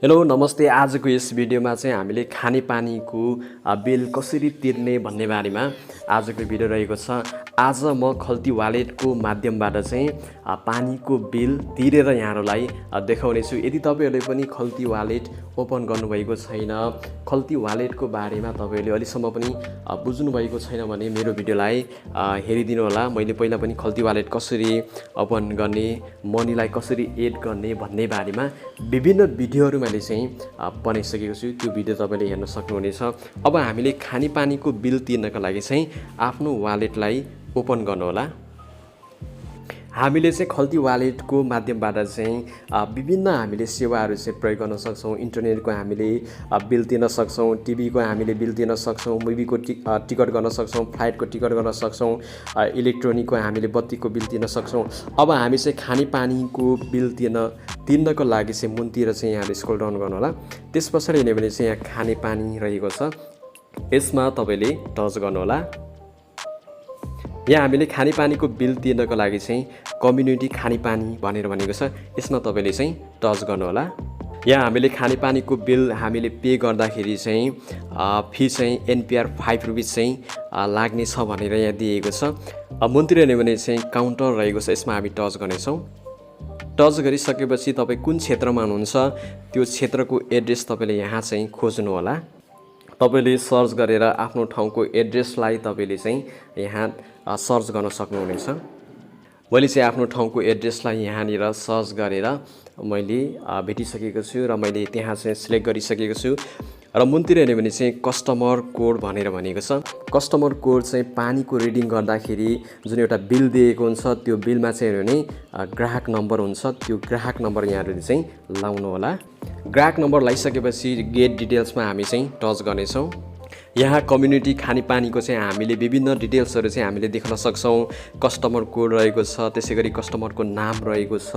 Hello नमस्ते। आजको यस भिडियोमा चाहिँ हामीले खानेपानीको बिल कसरी तिर्ने भन्ने बारेमा आजको भिडियो रहेको छ। आज म खल्ती वालेटको माध्यमबाट चाहिँ पानीको बिल तिरेर यहाँहरूलाई देखाउने छु। यदि तपाईहरुले पनि खल्ती वालेट ओपन गर्नुभएको छैन, खल्ती वालेटको बारेमा तपाईहरुले अहिलेसम्म पनि बुझ्नु भएको छैन भने मेरो भिडियोलाई हेरिदिनु होला। मैले पहिला पनि खल्ती वालेट कसरी ओपन गर्ने, मनीलाई कसरी एड गर्ने भन्ने बारेमा विभिन्न भिडियोहरु मैले चाहिँ बनाइसकेको छु। त्यो भिडियो तपाईले हेर्न सक्नुहुनेछ। अब हामीले खानेपानीको बिल तिर्नको लागि चाहिँ आफ्नो वालेटलाई ओपन गर्नु होला। हामीले चाहिँ खल्ती वालेटको माध्यमबाट चाहिँ विभिन्न हामीले सेवाहरू चाहिँ प्रयोग गर्न सक्छौं। इन्टरनेटको हामीले बिल तिर्न सक्छौं, टिभीको हामीले बिल तिर्न सक्छौं, मुभीको टिकट गर्न सक्छौं, फ्लाइटको टिकट गर्न सक्छौं, इलेक्ट्रोनिकको हामीले बत्तीको बिल तिर्न सक्छौं। अब हामी चाहिँ खानेपानीको बिल तिर्नको लागि चाहिँ मुनतिर चाहिँ यहाँले स्क्रोल डाउन गर्नु होला। त्यसपछि हेर्ने भने चाहिँ यहाँ खानेपानी रहेको छ। यसमा तपाईले टच गर्नु होला। यहाँ हामीले खानेपानीको बिल तिर्नको लागि चाहिँ कम्युनिटी खानेपानी भनेर भनेको छ। यसमा तपाईले चाहिँ टच गर्नु होला। यहाँ हामीले खानेपानीको बिल हामीले पे गर्दाखेरि चाहिँ फी चाहिँ एनपीआर 5 रुपैयाँ चाहिँ लाग्ने छ भनेर यहाँ दिएको छ। मुनतिर हेर्ने भने चाहिँ काउन्टर रहेको छ। यसमा हामी टच गर्नेछौँ। टच गरिसकेपछि तपाईँ कुन क्षेत्रमा हुनुहुन्छ त्यो क्षेत्रको एड्रेस तपाईले यहाँ चाहिँ खोज्नु होला। तपाईले सर्च गरेर आफ्नो ठाउँको एड्रेसलाई तपाईले चाहिँ यहाँ सर्च गर्न सक्नुहुनेछ। मैले चाहिँ आफ्नो ठाउँको एड्रेसलाई यहाँनिर सर्च गरेर मैले भेटिसकेको छु र मैले त्यहाँ चाहिँ सिलेक्ट गरिसकेको छु। र मुनतिर हेर्ने भने चाहिँ कस्टमर कोड भनेर भनेको छ। कस्टमर कोड चाहिँ पानीको रिडिङ गर्दाखेरि जुन एउटा बिल दिएको हुन्छ त्यो बिलमा चाहिँ हेर्नु भने ग्राहक नम्बर हुन्छ। त्यो ग्राहक नम्बर यहाँले चाहिँ लाउनु होला। ग्राहक नम्बर लगाइसकेपछि गेट डिटेल्समा हामी चाहिँ टच गर्नेछौँ। यहाँ कम्युनिटी खानेपानीको चाहिँ हामीले विभिन्न डिटेल्सहरू चाहिँ हामीले देख्न सक्छौँ। कस्टमर कोड रहेको छ, त्यसैगरी कस्टमरको नाम रहेको छ।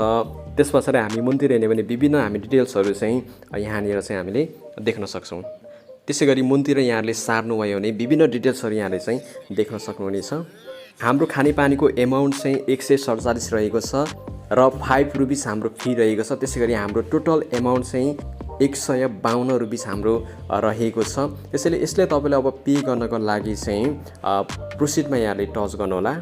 त्यसपछि हामी मुनतिर हेर्ने भने विभिन्न हामी डिटेल्सहरू चाहिँ यहाँनिर चाहिँ हामीले देख्न सक्छौँ। त्यसैगरी मुनतिर यहाँले सार्नुभयो भने विभिन्न डिटेल्सहरू यहाँले चाहिँ देख्न सक्नुहुनेछ। हाम्रो खानेपानीको एमाउन्ट चाहिँ 147 रहेको छ र 5 रुपैयाँ हाम्रो फी रहेको छ। त्यसैगरी हाम्रो टोटल एमाउन्ट चाहिँ 152 रुपैयाँ हाम्रो रहेको छ। त्यसैले यसले तपाईले अब पे गर्नको लागि चाहिँ प्रोसिडमा यहाँले टच गर्नु होला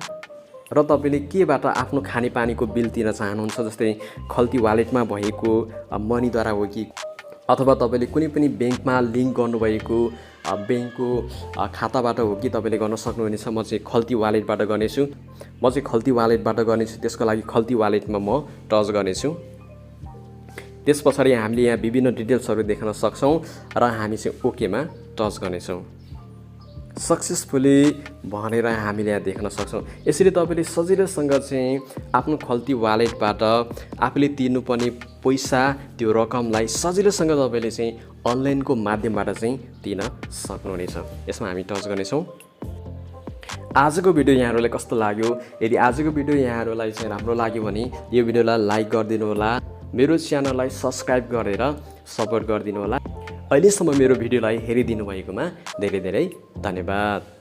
र तपाईले केबाट आफ्नो खानेपानीको बिल तिर्न चाहनुहुन्छ, जस्तै खल्ती वालेटमा भएको मनीद्वारा हो कि अथवा तपाईले कुनै पनि बैंकमा लिंक गर्नुभएको बैंकको खाताबाट हो कि तपाईले गर्न सक्नुहुनेछ। म चाहिँ खल्ती वालेटबाट गर्नेछु। त्यसको लागि खल्ती वालेटमा म टच गर्नेछु। त्यसपछि हामीले यहाँ विभिन्न डिटेल्सहरू देख्न सक्छौं र हामी चाहिँ ओकेमा टच गर्नेछौँ। सक्सेसफुली भनेर हामीले यहाँ देख्न सक्छौं। यसरी तपाईले सजिलैसँग चाहिँ आफ्नो खल्ती वालेटबाट आफूले तिर्नुपर्ने पैसा त्यो रकमलाई सजिलैसँग तपाईले चाहिँ अनलाइनको माध्यमबाट चाहिँ तिर्न सक्नुहुनेछ। यसमा हामी टच गर्नेछौँ। आजको भिडियो यहाँहरूलाई कस्तो लाग्यो? यदि आजको भिडियो यहाँहरूलाई चाहिँ राम्रो लाग्यो भने यो भिडियोलाई लाइक गरिदिनु होला। मेरो च्यानललाई सब्स्क्राइब गरेर सपोर्ट गरिदिनु होला। अहिलेसम्म मेरो भिडियोलाई हेरिदिनु भएकोमा धेरै धेरै धन्यवाद।